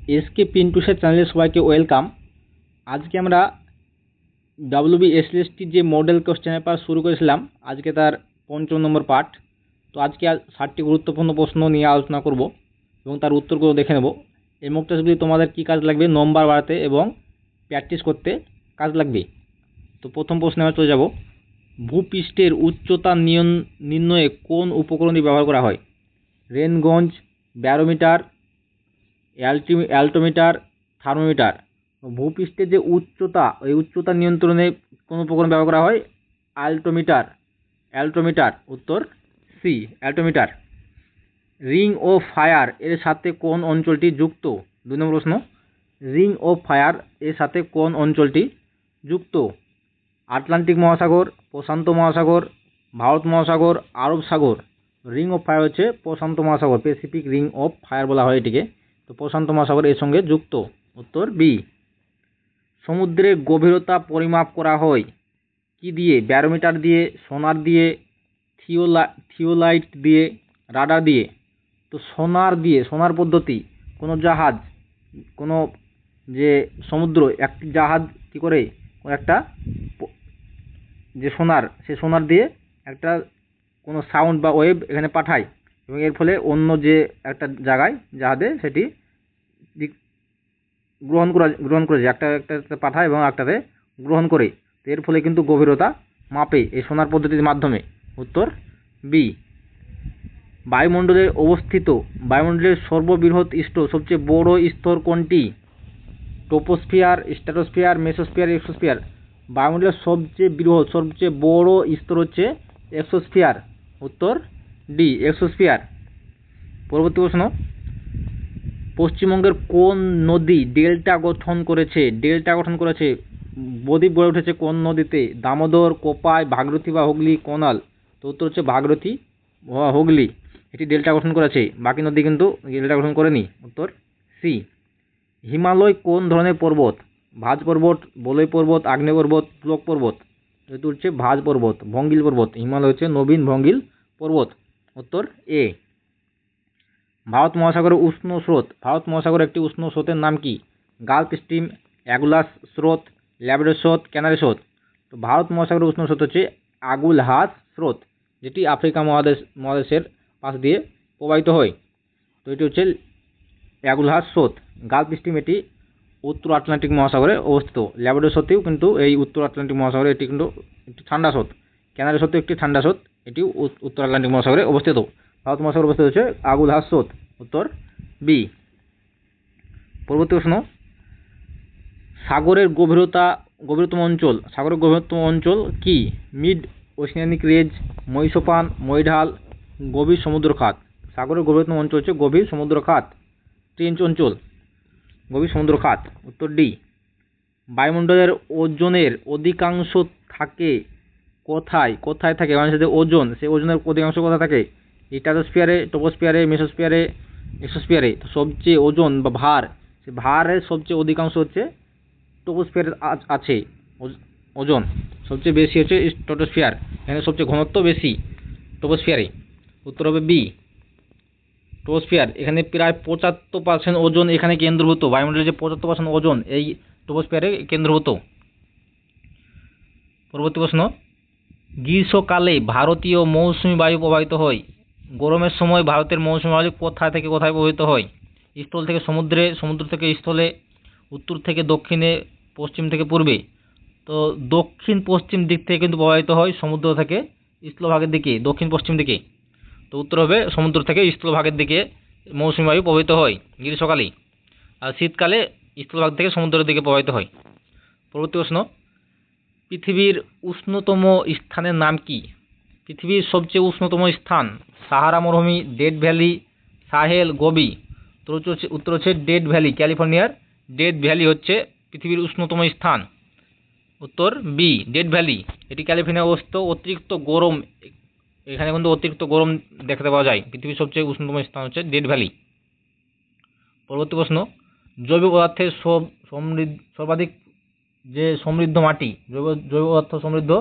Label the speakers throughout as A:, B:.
A: SK পিন্টুসের চ্যানেলে সবাইকে welcome. আজকে আমরা WBSSটির যে মডেল কোশ্চেন পেপার শুরু করেছিলাম, আজকে তার ৫ম নম্বর পার্ট। তো আজকে ৬০টি গুরুত্বপূর্ণ প্রশ্ন নিয়ে আলোচনা করব এবং তার উত্তরগুলো দেখে নেব। এই মক টেস্টগুলি তোমাদের কী কাজ লাগবে, নম্বর বাড়াতে এবং প্র্যাকটিস করতে কাজ লাগবে। তো প্রথম প্রশ্নে আমরা চলে যাব। ভূপৃষ্ঠের উচ্চতা নির্ণয়ে কোন উপকরণটি ব্যবহার করা হয়? রেনগঞ্জ, ব্যারোমিটার, অ্যালটিমিটার, থার্মোমিটার। ভূপৃষ্ঠের যে উচ্চতা, ওই উচ্চতা নিয়ন্ত্রণে কোন উপকরণ ব্যবহার করা হয়? অ্যালটিমিটার। উত্তর সি, অ্যালটিমিটার। রিং ও ফায়ার এর সাথে কোন অঞ্চলটি যুক্ত? ২ নম্বর প্রশ্ন। রিং ও ফায়ার এর সাথে কোন অঞ্চলটি যুক্ত? আটলান্টিক মহাসাগর, প্রশান্ত মহাসাগর, ভারত মহাসাগর, আরব সাগর। রিং অফ ফায়ার হচ্ছে প্রশান্ত মহাসাগর, প্যাসিফিক রিং অফ ফায়ার বলা হয় এটিকে। তো প্রশান্ত মহাসাগর এর সঙ্গে যুক্ত। উত্তর বি। সমুদ্রের গভীরতা পরিমাপ করা হয় কি দিয়ে? ব্যারোমিটার দিয়ে, সোনার দিয়ে, থিওলাইট দিয়ে, রাডার দিয়ে। তো সোনার দিয়ে, সোনার পদ্ধতি। কোনো জাহাজ, কোনো যে সমুদ্র, একটি জাহাজ কী করে একটা যে সোনার, সে সোনার দিয়ে একটা কোনো সাউন্ড বা ওয়েভ এখানে পাঠায় এবং এর ফলে অন্য যে একটা জায়গায় জাহাজে সেটি গ্রহণ করে একটা পাঠায় এবং একটাতে গ্রহণ করে। এর ফলে কিন্তু গভীরতা মাপে এই সোনার পদ্ধতির মাধ্যমে। উত্তর বি। বায়ুমণ্ডলের সর্ববৃহৎ স্তর, সবচেয়ে বড় স্তর কোনটি? Troposphere, stratosphere, mesosphere, exosphere. বায়ুমণ্ডলের সবচেয়ে বৃহৎ, সবচেয়ে বড় স্তর হচ্ছে এক্সোস্ফিয়ার। উত্তর ডি, এক্সোস্ফিয়ার। পরবর্তী প্রশ্ন। পশ্চিমবঙ্গের কোন নদী ডেল্টা গঠন করেছে? বদ্বীপ গড়ে উঠেছে কোন নদীতে? দামোদর, কোপাই, ভাগীরথী বা হুগলি, কোনাল। তো উত্তর হচ্ছে ভাগীরথী, হুগলি এটি ডেল্টা গঠন করেছে, বাকি নদী কিন্তু ডেল্টা গঠন করেনি। উত্তর সি। হিমালয় কোন ধরনের পর্বত? ভাঁজ পর্বত, বলয় পর্বত, আগ্নেয় পর্বত, পুলক পর্বত। এটি হচ্ছে ভাঁজ পর্বত, ভঙ্গিল পর্বত। হিমালয় হচ্ছে নবীন ভঙ্গিল পর্বত। উত্তর এ। ভারত মহাসাগরের উষ্ণ স্রোত, ভারত মহাসাগরের একটি উষ্ণ স্রোতের নাম কি? গালফ স্ট্রিম, অ্যাগুলাস স্রোত, ল্যাব্রাডর স্রোত, ক্যানারি স্রোত। তো ভারত মহাসাগরের উষ্ণ স্রোত হচ্ছে আগুলহাস স্রোত, যেটি আফ্রিকা মহাদেশের পাশ দিয়ে প্রবাহিত হয়। তো এটি হচ্ছে অ্যাগুলহাস স্রোত। গালফ স্ট্রিম এটি উত্তর আটলান্টিক মহাসাগরে অবস্থিত। ল্যাব্রাডর স্রোতেও কিন্তু এই উত্তর আটলান্টিক মহাসাগরে এটি কিন্তু একটি ঠান্ডা স্রোত। ক্যানারি স্রোতেও একটি ঠান্ডা স্রোত, এটিও উত্তর আটলান্টিক মহাসাগরে অবস্থিত। ভারত মহাসাগরে অবস্থিত হচ্ছে আগুলহাস স্রোত। উত্তর বি। পরবর্তী প্রশ্ন। সাগরের গভীরতম অঞ্চল কি? মিড ওশেনিক রেঞ্জ, মহীসোপান, মহীঢাল, গভীর সমুদ্র খাত। সাগরের গভীরতম অঞ্চল হচ্ছে গভীর সমুদ্র খাত, ট্রেঞ্চ অঞ্চল, গভীর সমুদ্র খাত। উত্তর ডি। বায়ুমণ্ডলের ওজনের অধিকাংশ থাকে কোথায় থাকে? মানে যে ওজন, সেই ওজনের অধিকাংশ কোথায় থাকে? স্ট্র্যাটোস্ফিয়ারে, ট্রপোস্ফিয়ারে, মেসোস্ফিয়ারে, এক্সোস্ফিয়ারে। তো সবচেয়ে ওজন বা ভার, সে ভারের সবচেয়ে অধিকাংশ হচ্ছে ট্রপোস্ফিয়ারে আছে। ওজন সবচেয়ে বেশি হচ্ছে স্ট্র্যাটোস্ফিয়ার, এখানে সবচেয়ে ঘনত্ব বেশি ট্রপোস্ফিয়ারে। উত্তর হবে বি, ট্রপোস্ফিয়ার। এখানে প্রায় ৭৫% ওজন এখানে কেন্দ্রভূত। বায়ুমণ্ডলের যে ৭৫% ওজন এই ট্রপোস্ফিয়ারে কেন্দ্রভূত। পরবর্তী প্রশ্ন। গ্রীষ্মকালে ভারতীয় মৌসুমী বায়ু প্রবাহিত হয়। গরমের সময় ভারতের মৌসুমী বায়ু কোথায় থেকে কোথায় প্রবাহিত হয়? স্থল থেকে সমুদ্রে, সমুদ্র থেকে স্থলে, উত্তর থেকে দক্ষিণে, পশ্চিম থেকে পূর্বে। তো দক্ষিণ পশ্চিম দিক থেকে কিন্তু প্রবাহিত হয়, সমুদ্র থেকে স্থলভাগের দিকে, দক্ষিণ পশ্চিম দিকে। তো উত্তর হবে সমুদ্র থেকে স্থলভাগের দিকে মৌসুমী বায়ু প্রবাহিত হয় গ্রীষ্মকালে, আর শীতকালে স্থলভাগ থেকে সমুদ্রের দিকে প্রবাহিত হয়। পরবর্তী প্রশ্ন। পৃথিবীর উষ্ণতম স্থানের নাম কি? পৃথিবীর সবচেয়ে উষ্ণতম স্থান? সাহারা মরুভূমি, ডেথ ভ্যালি, সাহেল, গোবি। তো উত্তর হচ্ছে ডেথ ভ্যালি। ক্যালিফোর্নিয়ার ডেথ ভ্যালি হচ্ছে পৃথিবীর উষ্ণতম স্থান। উত্তর বি, ডেথ ভ্যালি। এটি ক্যালিফোর্নিয়া অবস্থিত। অতিরিক্ত গরম, এখানে কিন্তু অতিরিক্ত গরম দেখতে পাওয়া যায়। পৃথিবীর সবচেয়ে উষ্ণতম স্থান হচ্ছে ডেথ ভ্যালি। পরবর্তী প্রশ্ন। জৈব পদার্থের সর্বাধিক যে সমৃদ্ধ মাটি, জৈব পদার্থ সমৃদ্ধ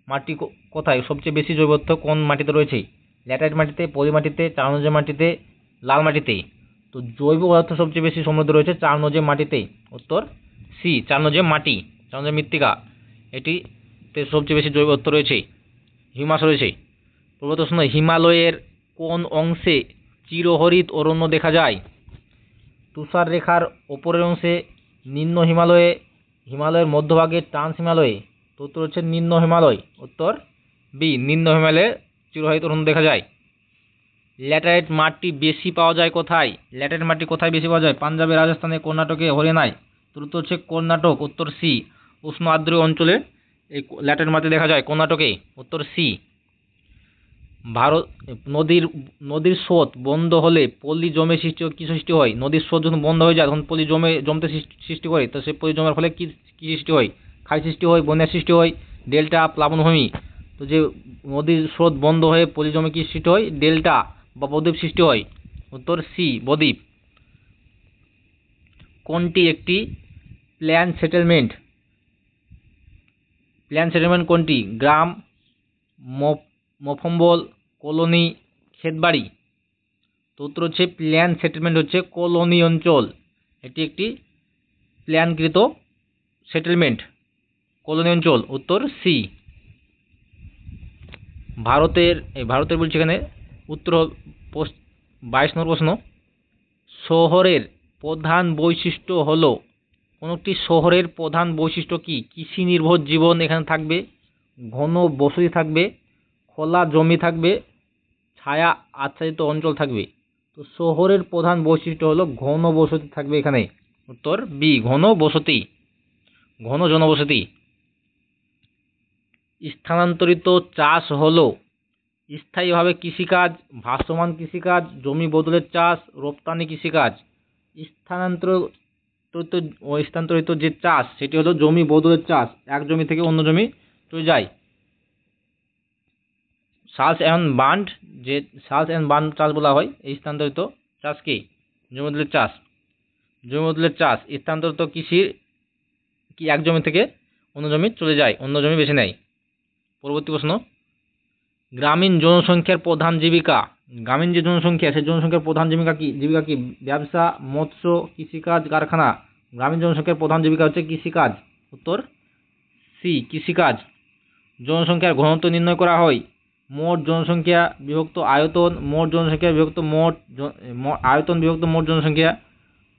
A: মাটি কোথায়? সবচেয়ে বেশি জৈব পদার্থ কোন মাটিতে রয়েছে? ল্যাটারাইট মাটিতে, পলি মাটিতে, চারণজীব মাটিতে, লাল মাটিতে। তো জৈব পদার্থ সবচেয়ে বেশি সমৃদ্ধ রয়েছে চার নদী মাটিতে, উত্তর সি। চার নদী মাটি, চার নদী মৃত্তিকা, এটিতে সবচেয়ে বেশি জৈব পদার্থ রয়েছে। হিউমাস রয়েছে। পরবর্তী প্রশ্ন, হিমালয়ের কোন অংশে চিরহরিত অরণ্য দেখা যায়? তুষার রেখার ওপরের অংশে, নিম্ন হিমালয়ে, হিমালয়ের মধ্যভাগে, ট্রান্স হিমালয়ে? তো উত্তর হচ্ছে নিম্ন হিমালয়, উত্তর বি। নিম্ন হিমালয়ে চিরহরিত অরণ্য দেখা যায়। ল্যাটেরাইট মাটি বেশি পাওয়া যায় কোথায়? ল্যাটেরাইট মাটি কোথায় বেশি পাওয়া যায়? পাঞ্জাবে, রাজস্থানে, কর্ণাটকে, হরিয়ানায়? তো উত্তর হচ্ছে কর্ণাটক, উত্তর সি। উষ্ণ আর্দ্র অঞ্চলে এই ল্যাটেরাইট মাটি দেখা যায়, কর্ণাটকে, উত্তর সি। ভারত নদীর স্রোত বন্ধ হলে পলি জমে কি সৃষ্টি হয়? নদীর স্রোত যখন বন্ধ হয়ে যায় তখন পলি জমতে সৃষ্টি করে। তো সেই পলি জমার ফলে কি সৃষ্টি হয়? খাই সৃষ্টি হয়, বন্যার সৃষ্টি হয়, ডেল্টা, প্লাবনভূমি। তো যে নদীর স্রোত বন্ধ হয়ে পলি জমে কি সৃষ্টি হয়? ডেল্টা বা বদ্বীপ সৃষ্টি হয়, উত্তর সি, বদ্বীপ। কোনটি একটি প্ল্যান সেটেলমেন্ট? প্ল্যান সেটেলমেন্ট কোনটি? গ্রাম, মফস্বল, কলোনি, ক্ষেতবাড়ি? তো উত্তর হচ্ছে প্ল্যান সেটেলমেন্ট হচ্ছে কলোনি অঞ্চল। এটি একটি প্ল্যানকৃত সেটেলমেন্ট, কলোনি অঞ্চল, উত্তর সি। ভারতের বলছি এখানে উত্তর 22 নম্বর প্রশ্ন, শহরের প্রধান বৈশিষ্ট্য হলো? কোন একটি শহরের প্রধান বৈশিষ্ট্য কি? কৃষি নির্ভর জীবন এখানে থাকবে, ঘন বসতি থাকবে, খোলা জমি থাকবে, ছায়া আচ্ছাদিত অঞ্চল থাকবে। তো শহরের প্রধান বৈশিষ্ট্য হলো ঘন বসতি থাকবে এখানে, উত্তর বি, ঘন বসতি, ঘন জনবসতি। স্থানান্তরিত চাষ হলো স্থায়ীভাবে কৃষিকাজ, ভাসমান কৃষিকাজ, জমি বদলের চাষ, রপ্তানি কৃষিকাজ। স্থানান্তরিত যে চাষ সেটি হলো জমি বদলের চাষ, এক জমি থেকে অন্য জমি চলে যায়। সালস এন্ড বার্ন চাষ বলা হয় এই স্থানান্তরিত চাষকে। জমি বদলের চাষ, স্থানান্তরিত কৃষির কি এক জমি থেকে অন্য জমি চলে যায়, অন্য জমি বেছে নেয়। পরবর্তী প্রশ্ন, গ্রামীণ জনসংখ্যার প্রধান জীবিকা? গ্রামীণ যে জনসংখ্যা সেই জনসংখ্যার প্রধান জীবিকা কি? ব্যবসা, মৎস্য, কৃষিকাজ, কারখানা? গ্রামীণ জনসংখ্যার প্রধান জীবিকা হচ্ছে কৃষিকাজ, উত্তর সি, কৃষিকাজ। জনসংখ্যার ঘনত্ব নির্ণয় করা হয় মোট জনসংখ্যা বিভক্ত আয়তন, মোট জনসংখ্যা বিভক্ত আয়তন বিভক্ত মোট জনসংখ্যা,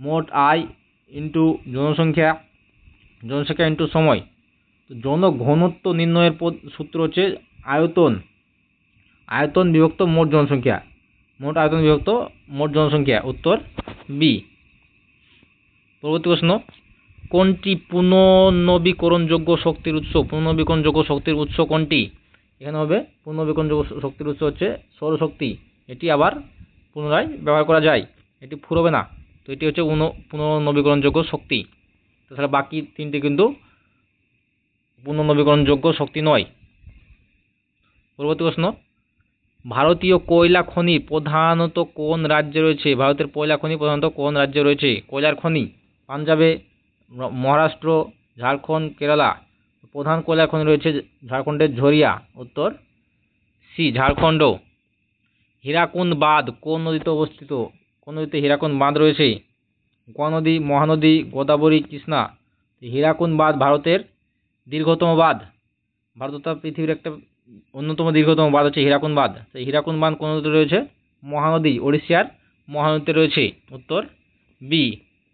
A: মোট আয় ইন্টু জনসংখ্যা, জনসংখ্যা ইন্টু সময়। তো জনঘনত্ব নির্ণয়ের সূত্র হচ্ছে আয়তন বিভক্ত মোট জনসংখ্যা, মোট আয়তন বিভক্ত মোট জনসংখ্যা, উত্তর বি। পরবর্তী প্রশ্ন, কোনটি পুনর্নবীকরণযোগ্য শক্তির উৎস? পুনর্নবীকরণযোগ্য শক্তির উৎস কোনটি? এখানে হবে পুনর্নবীকরণযোগ্য শক্তির উৎস হচ্ছে সৌরশক্তি। এটি আবার পুনরায় ব্যবহার করা যায়, এটি ফুরবে না। তো এটি হচ্ছে পুনর্নবীকরণযোগ্য শক্তি। তাছাড়া বাকি তিনটি কিন্তু পুনর্নবীকরণযোগ্য শক্তি নয়। পরবর্তী প্রশ্ন, ভারতীয় কয়লা খনি প্রধানত কোন রাজ্যে রয়েছে? ভারতের কয়লা খনি প্রধানত কোন রাজ্যে রয়েছে? কয়লার খনি পাঞ্জাবে, মহারাষ্ট্র, ঝাড়খণ্ড, কেরালা? প্রধান কয়লা খনি রয়েছে ঝাড়খণ্ডের ঝরিয়া, উত্তর সি, ঝাড়খণ্ড। হীরাকুন্দ বাঁধ কোন নদীতে অবস্থিত? কোন নদীতে হীরাকুন্দ বাঁধ রয়েছে? গঙ্গা নদী, মহানদী, গোদাবরী, কৃষ্ণা? হীরাকুন্দ বাঁধ ভারতের দীর্ঘতম বাঁধ। ভারত তথা পৃথিবীর একটা অন্যতম দীর্ঘতম বাঁধ হচ্ছে হীরাকুন্দ বাঁধ। সেই হীরাকুন্দ বাঁধ কোন নদীতে রয়েছে? মহানদী, ওড়িশার মহানদীতে রয়েছে, উত্তর বি,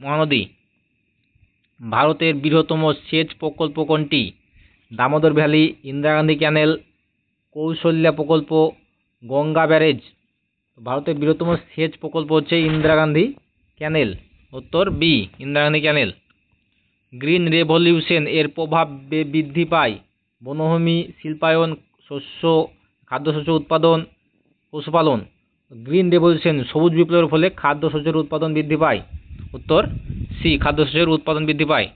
A: মহানদী। ভারতের বৃহত্তম সেচ প্রকল্প কোনটি? দামোদর ভ্যালি, ইন্দিরা গান্ধী ক্যানেল, কৌশল্যা প্রকল্প, গঙ্গা ব্যারেজ? ভারতের বৃহত্তম সেচ প্রকল্প হচ্ছে ইন্দিরা গান্ধী ক্যানেল, উত্তর বি, ইন্দিরা গান্ধী ক্যানেল। গ্রিন রেভলিউশন এর প্রভাব বৃদ্ধি পায় বনভূমি, শিল্পায়ন, খাদ্যশস্য উৎপাদন, পশুপালন? গ্রিন রেভলিউশন সবুজ বিপ্লবের ফলে খাদ্যশস্যের উৎপাদন বৃদ্ধি পায়, উত্তর সি, খাদ্যশস্যের উৎপাদন বৃদ্ধি পায়।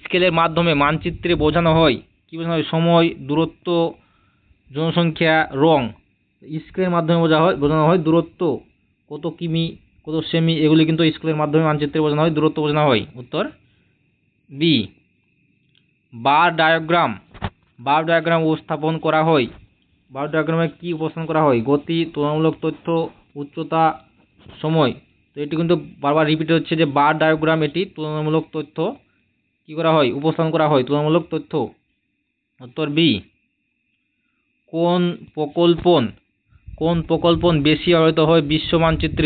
A: স্কেলের মাধ্যমে মানচিত্রে বোঝানো হয় কি? বোঝানো হয় সময়, দূরত্ব, জনসংখ্যা, রং। স্কেলের মাধ্যমে বোঝানো হয় দূরত্ব, কত কিমি, কত সেমি, এগুলি কিন্তু স্কেলের মাধ্যমে মানচিত্রে বোঝানো হয়, দূরত্ব বোঝানো হয়, উত্তর বি। বার ডায়াগ্রাম উপস্থাপন করা হয়। বার ডায়াগ্রামে কি উপস্থাপন করা হয়? গতি, তুলনামূলক তথ্য, উচ্চতা, সময়। তো এটি কিন্তু বারবার রিপিট হচ্ছে যে বার ডায়াগ্রাম, এটি তুলনামূলক তথ্য কি করা হয়, উপস্থাপন করা হয়, তুলনামূলক তথ্য। উত্তর বি। কোন প্রকল্পন বেশি ব্যবহৃত হয় বিশ্ব মানচিত্র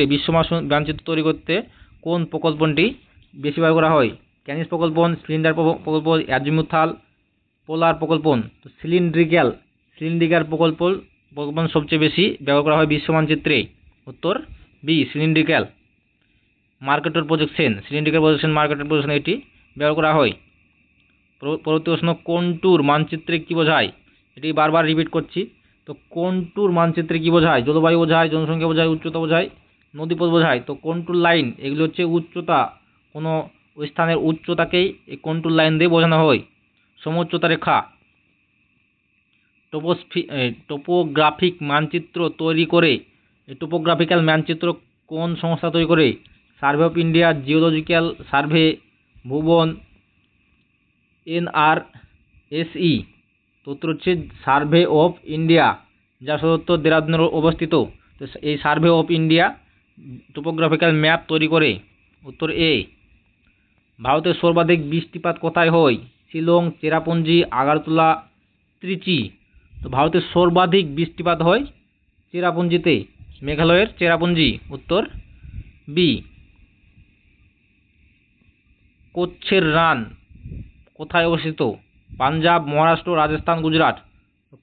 A: তৈরি করতে? কোন প্রকল্পনটি বেশি ব্যবহার করা হয়? ক্যানিস প্রকল্পন, সিলিন্ডার প্রকল্প, অ্যাজিমুথাল, পোলার প্রকল্পন। তো সিলিন্ড্রিক্যাল প্রকল্পন সবচেয়ে বেশি ব্যবহার করা হয় বিশ্ব মানচিত্রে। উত্তর বি, সিলিন্ড্রিক্যাল। মার্কেটর প্রজেকশন এটি ব্যবহার করা হয়। পরবর্তী প্রশ্ন, কন্ট্যুর মানচিত্রে কি বোঝায়? এটি বারবার রিপিট করছি। তো কন্ট্যুর মানচিত্রে কি বোঝায়? জলবায়ু বোঝায়, জনসংখ্যা বোঝায়, উচ্চতা বোঝায়, নদীপথ বোঝায়। তো কন্ট্যুর লাইন, এগুলো হচ্ছে উচ্চতা, কোনো স্থানের উচ্চতাকেই এই কন্ট্যুর লাইন দিয়ে বোঝানো হয়। সমোচ্চতা রেখা। টোপোগ্রাফিক মানচিত্র তৈরি করে, টোপোগ্রাফিক্যাল মানচিত্র কোন সংস্থা তৈরি করে? Survey of India, geological survey, Bhuvan, NRSE। তো উত্তর হচ্ছে সার্ভে অফ ইন্ডিয়া, যা সদর দেরাদুনে অবস্থিত। তো এই survey of India topographical map তৈরি করে। উত্তর এ। ভারতের সর্বাধিক বৃষ্টিপাত কোথায় হয়? শিলং, চেরাপুঞ্জি, আগারতলা, ত্রিচি। তো ভারতের সর্বাধিক বৃষ্টিপাত হয় চেরাপুঞ্জিতে, মেঘালয়ের চেরাপুঞ্জি। উত্তর বি। কচ্ছের রান কোথায় অবস্থিত? পাঞ্জাব, মহারাষ্ট্র, রাজস্থান, গুজরাট।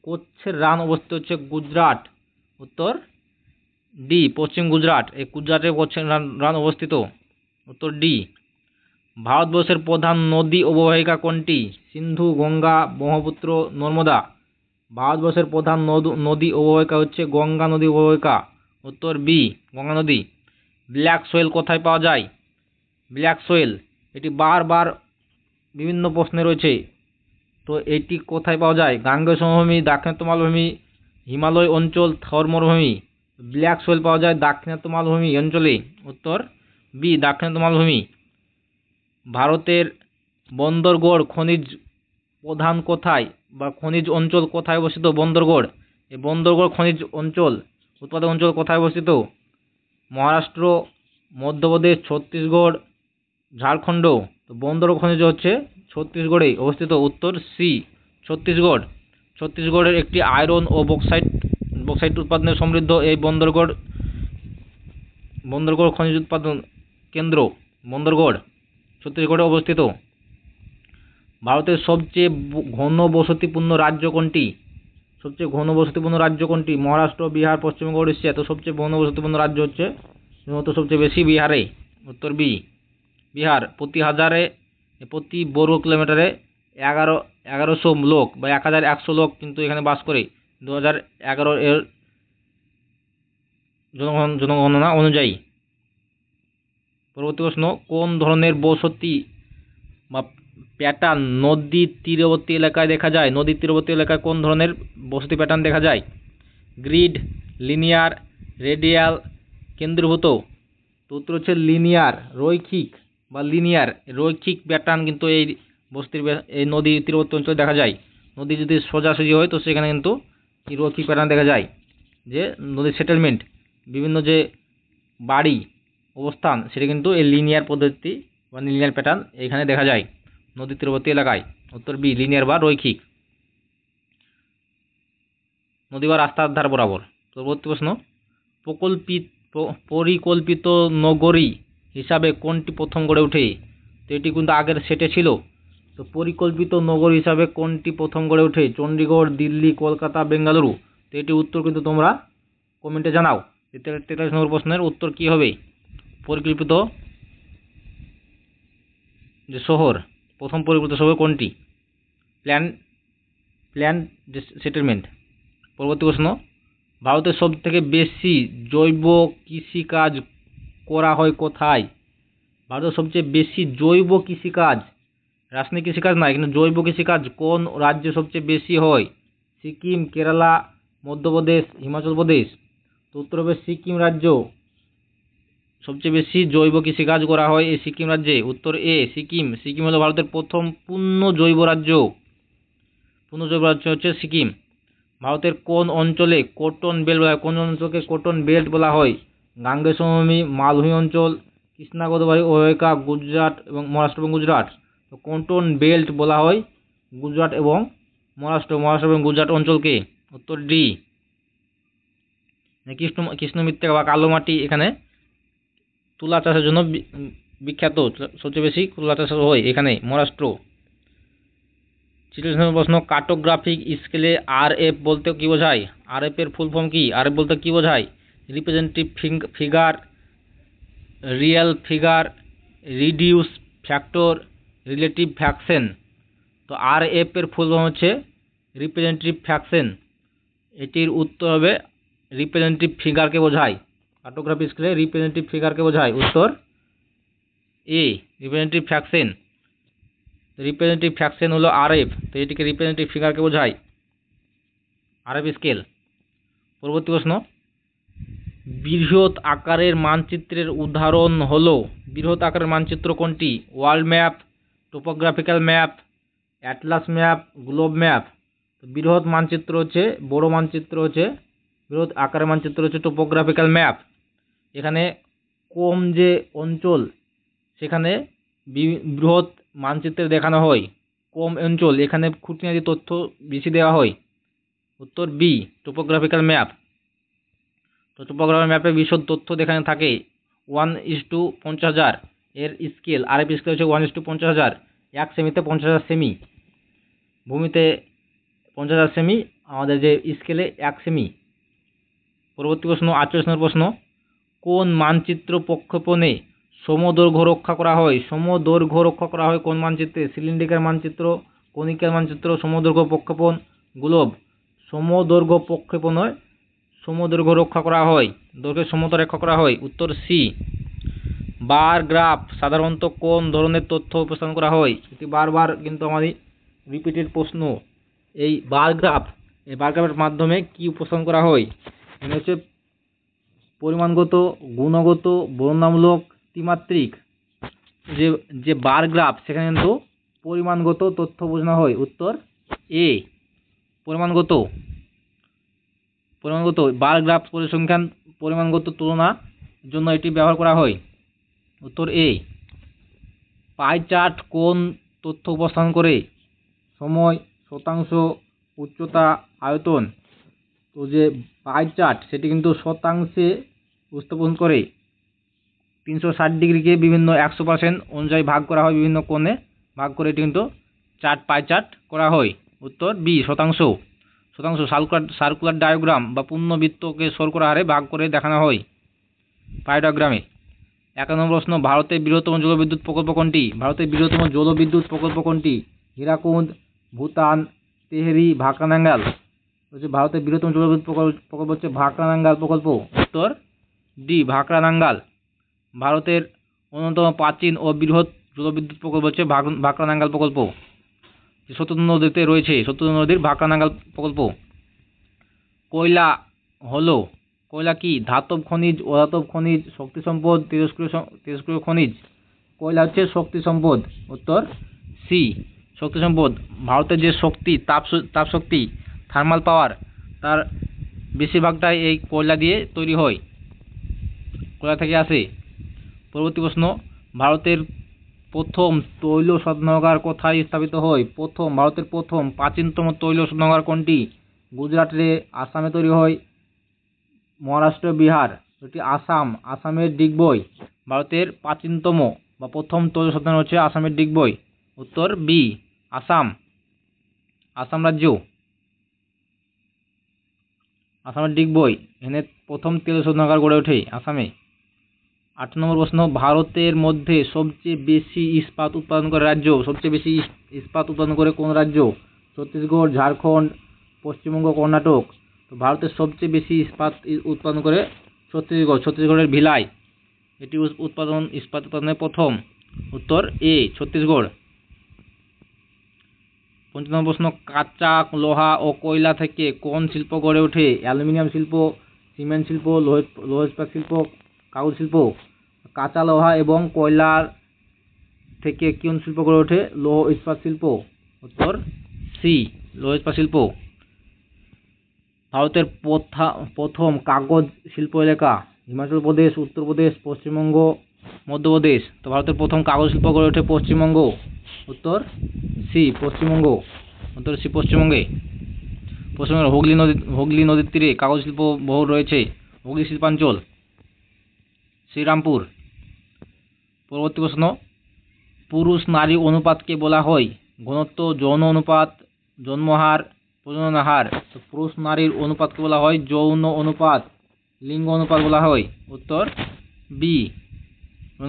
A: কচ্ছের রান অবস্থিত হচ্ছে গুজরাট। উত্তর ডি, পশ্চিম গুজরাট। এই গুজরাটে কচ্ছের রান অবস্থিত। উত্তর ডি। ভারতবর্ষের প্রধান নদী অববাহিকা কোনটি? সিন্ধু, গঙ্গা, ব্রহ্মপুত্র, নর্মদা। ভারতবর্ষের প্রধান নদী অববাহিকা হচ্ছে গঙ্গা নদী অববাহিকা। উত্তর বি, গঙ্গা নদী। ব্ল্যাক সোয়েল কোথায় পাওয়া যায়? ব্ল্যাক সোয়েল, এটি বারবার বিভিন্ন প্রশ্নে রয়েছে। তো এটি কোথায় পাওয়া যায়? গাঙ্গেয় সমভূমি, দাক্ষিণাত্য মালভূমি, হিমালয় অঞ্চল, থর মরুভূমি। ব্ল্যাক সোয়েল পাওয়া যায় দাক্ষিণাত্য মালভূমি অঞ্চলে। উত্তর বি, দাক্ষিণাত্য মালভূমি। ভারতের বন্দরগড় খনিজ প্রধান কোথায় বা খনিজ অঞ্চল কোথায় অবস্থিত? বন্দরগড়, এই বন্দরগড় খনিজ অঞ্চল, উৎপাদক অঞ্চল কোথায় অবস্থিত? মহারাষ্ট্র, মধ্যপ্রদেশ, ছত্তিশগড়, ঝাড়খণ্ড। তো বন্দরগড় খনিজ হচ্ছে ছত্তিশগড়ে অবস্থিত। উত্তর সি, ছত্তিশগড়। ছত্তিশগড়ের একটি আয়রন ও বক্সাইট উৎপাদনে সমৃদ্ধ এই বন্দরগড় খনিজ উৎপাদন কেন্দ্র বন্দরগড় ছত্তিশগড়ে অবস্থিত। ভারতের সবচেয়ে ঘন বসতিপূর্ণ রাজ্য কোনটি? সবচেয়ে ঘন বসতিপূর্ণ রাজ্য কোনটি? মহারাষ্ট্র, বিহার, পশ্চিমবঙ্গ, উড়িষ্যা। তো সবচেয়ে ঘন বসতিপূর্ণ রাজ্য হচ্ছে সবচেয়ে বেশি বিহারে। উত্তর বি, বিহার। প্রতি বর্গ কিলোমিটারে 1100 লোক বা 1100 লোক কিন্তু এখানে বাস করে 2011 এর জনগণনা অনুযায়ী। পরবর্তী প্রশ্ন, কোন ধরনের বসতি বা প্যাটার্ন নদীর তীরবর্তী এলাকায় দেখা যায়? নদীর তীরবর্তী এলাকায় কোন ধরনের বসতি প্যাটার্ন দেখা যায়? গ্রিড, লিনিয়ার, রেডিয়াল, কেন্দ্রীভূত। তো উত্তর হচ্ছে লিনিয়ার, রৈখিক প্যাটার্ন কিন্তু এই এই নদী তীরবর্তী অঞ্চলে দেখা যায়। নদী যদি সোজাসুজি হয় তো সেখানে কিন্তু রৈখিক প্যাটার্ন দেখা যায়, যে নদীর সেটেলমেন্ট, বিভিন্ন যে বাড়ি অবস্থান, সেটা কিন্তু এই লিনিয়ার পদ্ধতি বা লিনিয়ার প্যাটার্ন এখানে দেখা যায় নদী তীরবর্তী এলাকায়। উত্তর বি, লিনিয়ার বা রৈখিক। নদী বা রাস্তার ধার বরাবর। পরবর্তী প্রশ্ন, পরিকল্পিত নগরী হিসাবে কোনটি প্রথম গড়ে ওঠে? তো এটি কিন্তু আগের সেটে ছিল। তো পরিকল্পিত নগরী হিসাবে কোনটি প্রথম গড়ে ওঠে? চণ্ডীগড়, দিল্লি, কলকাতা, বেঙ্গালুরু। তো এটি উত্তর কিন্তু তোমরা কমেন্টে জানাও। 43 নম্বর প্রশ্নের উত্তর কি হবে? পরিকল্পিত যে শহর, প্রথম পরিকল্পিত শহর কোনটি? Plan settlement. পরবর্তী প্রশ্ন, ভারতের সবথেকে বেশি জৈব কৃষিকাজ করা হয় কোথায়? ভারতের সবচেয়ে বেশি জৈব কৃষিকাজ, রাসায়নিক কৃষিকাজ নয়, কিন্তু জৈব কৃষিকাজ কোন রাজ্যে সবচেয়ে বেশি হয়? সিকিম, কেরালা, মধ্যপ্রদেশ, হিমাচল প্রদেশ। তো উত্তর হবে সিকিম রাজ্য। সবচেয়ে বেশি জৈব কৃষিকাজ করা হয় এই সিকিম রাজ্যে। উত্তর এ, সিকিম। সিকিম হলো ভারতের প্রথম পূর্ণ জৈব রাজ্য হচ্ছে সিকিম। ভারতের কোন অঞ্চলে কটন বেল্ট বলা হয়? কোন অঞ্চলকে কটন বেল্ট বলা হয়? গাঙ্গেয় সমভূমি, মালভূমি অঞ্চল, কৃষ্ণা গোদাবরী অববাহিকা, গুজরাট এবং মহারাষ্ট্র এবং গুজরাট। তো কন্টোন বেল্ট বলা হয় গুজরাট এবং মহারাষ্ট্র এবং গুজরাট অঞ্চলকে। উত্তর ডি। কৃষ্ণ মৃত্তিকা বা কালো মাটি এখানে তুলা চাষের জন্য বিখ্যাত, সবচেয়ে বেশি তুলা চাষ হয় এখানে মহারাষ্ট্র। 46 নম্বর প্রশ্ন, কার্টোগ্রাফিক স্কেলে RF বলতে কি বোঝায়? RF এর ফুল ফর্ম কি? RF বলতে কি বোঝায়? Representative figure, real figure, reduce factor, relative fraction. তো RF এর ফুল ফর্ম হচ্ছে রিপ্রেজেন্টেটিভ ফ্র্যাকশন। এটির উত্তর হবে রিপ্রেজেন্টেটিভ ফিগারকে বোঝায়। কার্টোগ্রাফিক স্কেলে রিপ্রেজেন্টেটিভ ফিগারকে বোঝায়। উত্তর এ, রিপ্রেজেন্টেটিভ ফ্র্যাকশন। রিপ্রেজেন্টেটিভ ফ্র্যাকশন হলো RF, তো এটিকে রিপ্রেজেন্টেটিভ ফিগারকে বোঝায় RF স্কেল। পরবর্তী প্রশ্ন, বৃহৎ আকারের মানচিত্রের উদাহরণ হলো? বৃহৎ আকারের মানচিত্র কোনটি? World map, topographical map, Atlas map, globe map. তো বৃহৎ মানচিত্র হচ্ছে, বড় মানচিত্র হচ্ছে, বৃহৎ আকারের মানচিত্র হচ্ছে টোপোগ্রাফিক্যাল ম্যাপ। এখানে কম যে অঞ্চল সেখানে বৃহৎ মানচিত্রে দেখানো হয়, কম অঞ্চল এখানে খুঁটিনাটি তথ্য বেশি দেওয়া হয়। উত্তর বি, টোপোগ্রাফিক্যাল ম্যাপ। তো টোপোগ্রাফিক্যাল ম্যাপে বিশদ তথ্য দেখানো থাকে। 1:50,000 এর স্কেল, RF স্কেল হচ্ছে 1:50,000। 1 সেমিতে 50,000 সেমি, ভূমিতে 50,000 সেমি, আমাদের যে স্কেলে 1 সেমি। পরবর্তী প্রশ্ন, 48 নম্বর প্রশ্ন, কোন মানচিত্র প্রক্ষেপণে সমদৈর্ঘ্য রক্ষা করা হয়? সমদৈর্ঘ্য রক্ষা করা হয় কোন মানচিত্রে? সিলিন্ড্রিকাল মানচিত্র, কনিক্যাল মানচিত্র, সমদৈর্ঘ্য প্রক্ষেপণ, গ্লোব। সমদৈর্ঘ্য প্রক্ষেপণে সমদৈর্ঘ্য রক্ষা করা হয়, দৈর্ঘ্যের সমতা রক্ষা করা হয়। উত্তর সি। বার গ্রাফ সাধারণত কোন ধরনের তথ্য উপস্থাপন করা হয়? এটি বারবার কিন্তু আমাদের রিপিটেড প্রশ্ন। এই বার গ্রাফের মাধ্যমে কি উপস্থাপন করা হয়? এখানে হচ্ছে পরিমাণগত, গুণগত, বর্ণনামূলক, ত্রিমাত্রিক। যে বার গ্রাফ সেখানে কিন্তু পরিমাণগত তথ্য বোঝানো হয়। উত্তর এ, পরিমাণগত। বার গ্রাফ পরিসংখ্যান পরিমাণগত তুলনার জন্য এটি ব্যবহার করা হয়। উত্তর এ। পাই চার্ট কোন তথ্য উপস্থাপন করে? সময়, শতাংশ, উচ্চতা, আয়তন। তো যে পাই চার্ট সেটি কিন্তু শতাংশে উপস্থাপন করে। 360 ডিগ্রিকে বিভিন্ন 100% অনুযায়ী ভাগ করা হয়, বিভিন্ন কোণে ভাগ করে এটি কিন্তু পাই চার্ট করা হয়। উত্তর বি, শতাংশ। সার্কুলার ডায়াগ্রাম বা পূর্ণবৃত্তকে শর্করা হারে ভাগ করে দেখানো হয় পাই ডায়াগ্রামে। 1 নম্বর প্রশ্ন, ভারতের বৃহত্তম জলবিদ্যুৎ প্রকল্প কোনটি? ভারতের বৃহত্তম জলবিদ্যুৎ প্রকল্প কোনটি? হীরাকুদ, ভুতান, তেহরি, ভাকরানাঙ্গাল। হচ্ছে ভারতের বৃহত্তম জলবিদ্যুৎ প্রকল্প হচ্ছে ভাকরানাঙ্গাল প্রকল্প। উত্তর ডি, ভাকরানাঙ্গাল। ভারতের অন্যতম প্রাচীন ও বৃহৎ জলবিদ্যুৎ প্রকল্প হচ্ছে ভাকরানাঙ্গাল প্রকল্প, সত্যেন্দ্র নদীতে রয়েছে, সত্যেন্দ্র নদীর ভাকরানাঙ্গাল প্রকল্প। কয়লা কি? ধাতব খনিজ, অধাতব খনিজ, শক্তি সম্পদ, তেজস্ক্রিয় খনিজ। কয়লা হচ্ছে শক্তি সম্পদ। উত্তর সি, শক্তি সম্পদ। ভারতের যে শক্তি, তাপ শক্তি, থার্মাল পাওয়ার, তার বেশিরভাগটাই এই কয়লা দিয়ে তৈরি হয়, কয়লা থেকে আসে। পরবর্তী প্রশ্ন, ভারতের প্রথম তৈল শোধনাগার কোথায় স্থাপিত হয়? ভারতের প্রথম প্রাচীনতম তৈল শোধনাগার কোনটি? গুজরাটে, আসামে তৈরি হয়, মহারাষ্ট্র, বিহার। এটি আসামের ডিগবই। ভারতের প্রাচীনতম বা প্রথম তৈল শোধনাগার হচ্ছে আসামের ডিগবই। উত্তর বি, আসাম রাজ্য, আসামের ডিগবই। এখানে প্রথম তেল শোধনাগার গড়ে ওঠে আসামে। 8 নম্বর প্রশ্ন, ভারতের মধ্যে সবচেয়ে বেশি ইস্পাত উৎপাদন করে রাজ্য? সবচেয়ে বেশি ইস্পাত উৎপাদন করে কোন রাজ্য? ছত্তিশগড়, ঝাড়খণ্ড, পশ্চিমবঙ্গ, কর্ণাটক। তো ভারতের সবচেয়ে বেশি ইস্পাত উৎপাদন করে ছত্তিশগড়ের ভিলাই। এটি ইস্পাত উৎপাদনের প্রথম। উত্তর এ, ছত্তিশগড়। 5 নম্বর প্রশ্ন, কাঁচা লোহা ও কয়লা থেকে কোন শিল্প গড়ে ওঠে? অ্যালুমিনিয়াম শিল্প, সিমেন্ট শিল্প, লৌহ ইস্পাত শিল্প, কাগজ শিল্প। কাঁচা লোহা এবং কয়লার থেকে কোন শিল্প গড়ে ওঠে? লৌহ ইস্পাত শিল্প। উত্তর সি, লৌহ ইস্পাত শিল্প। ভারতের প্রথম কাগজ শিল্প এলাকা হিমাচল প্রদেশ, উত্তরপ্রদেশ, পশ্চিমবঙ্গ, মধ্যপ্রদেশ। তো ভারতের প্রথম কাগজ শিল্প গড়ে ওঠে পশ্চিমবঙ্গ, উত্তর সি পশ্চিমবঙ্গ, উত্তর সি পশ্চিমবঙ্গে। পশ্চিমবঙ্গের হুগলি নদীর তীরে কাগজ শিল্প বহুল রয়েছে, হুগলি শিল্পাঞ্চল, শ্রীরামপুর। পরবর্তী প্রশ্ন, পুরুষ নারী অনুপাতকে বলা হয় ঘনত্ব, যৌন অনুপাত, জন্মহার, প্রজনন হার। তো পুরুষ নারীর অনুপাতকে বলা হয় যৌন অনুপাত, লিঙ্গ অনুপাত বলা হয়, উত্তর বি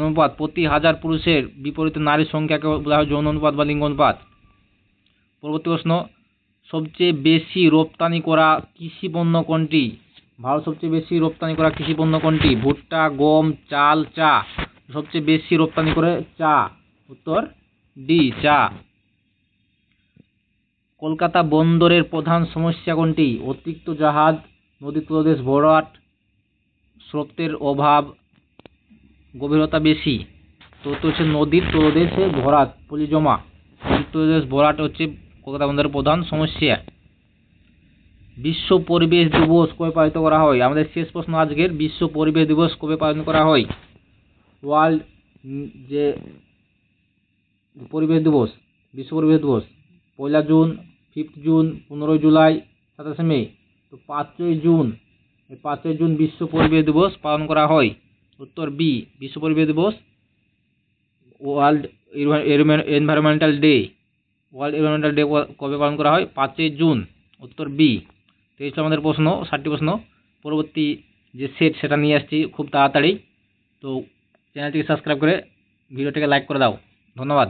A: অনুপাত। প্রতি হাজার পুরুষের বিপরীতে নারীর সংখ্যাকে বলা হয় যৌন অনুপাত বা লিঙ্গ অনুপাত। পরবর্তী প্রশ্ন, সবচেয়ে বেশি রপ্তানি করা কৃষি পণ্য কোনটি? ভারত সবচেয়ে বেশি রপ্তানি করা কৃষি পণ্য কোনটি? ভুট্টা, গম, চাল, চা। সবচেয়ে বেশি রপ্তানি করে চা, উত্তর ডি চা। কলকাতা বন্দরের প্রধান সমস্যা কোনটি? অতিরিক্ত জাহাজ, নদীর তলদেশ ভরাট, স্রোতের অভাব, গভীরতা বেশি। তো হচ্ছে নদীর তলদেশে ভরাট, পলি জমা। নদীর তলদেশ ভরাট হচ্ছে কলকাতা বন্দরের প্রধান সমস্যা। বিশ্ব পরিবেশ দিবস কবে পালিত করা হয়? আমাদের শেষ প্রশ্ন আজকের, বিশ্ব পরিবেশ দিবস কবে পালন করা হয়? ওয়ার্ল্ড যে পরিবেশ দিবস, বিশ্ব পরিবেশ দিবস 1 জুন, 5 জুন, 15 জুলাই, 27 মে। তো 5ই জুন, এই 5ই জুন বিশ্ব পরিবেশ দিবস পালন করা হয়, উত্তর বি বিশ্ব পরিবেশ দিবস। World environmental day, world environmental day কবে পালন করা হয়? 5ই জুন, উত্তর বি। তো এই ছিল আমাদের প্রশ্ন, 60টি প্রশ্ন। পরবর্তী যে সেট সেটা নিয়ে আসছি খুব তাড়াতাড়ি। তো চ্যানেলটিকে সাবস্ক্রাইব করে ভিডিওটিকে লাইক করে দাও। ধন্যবাদ।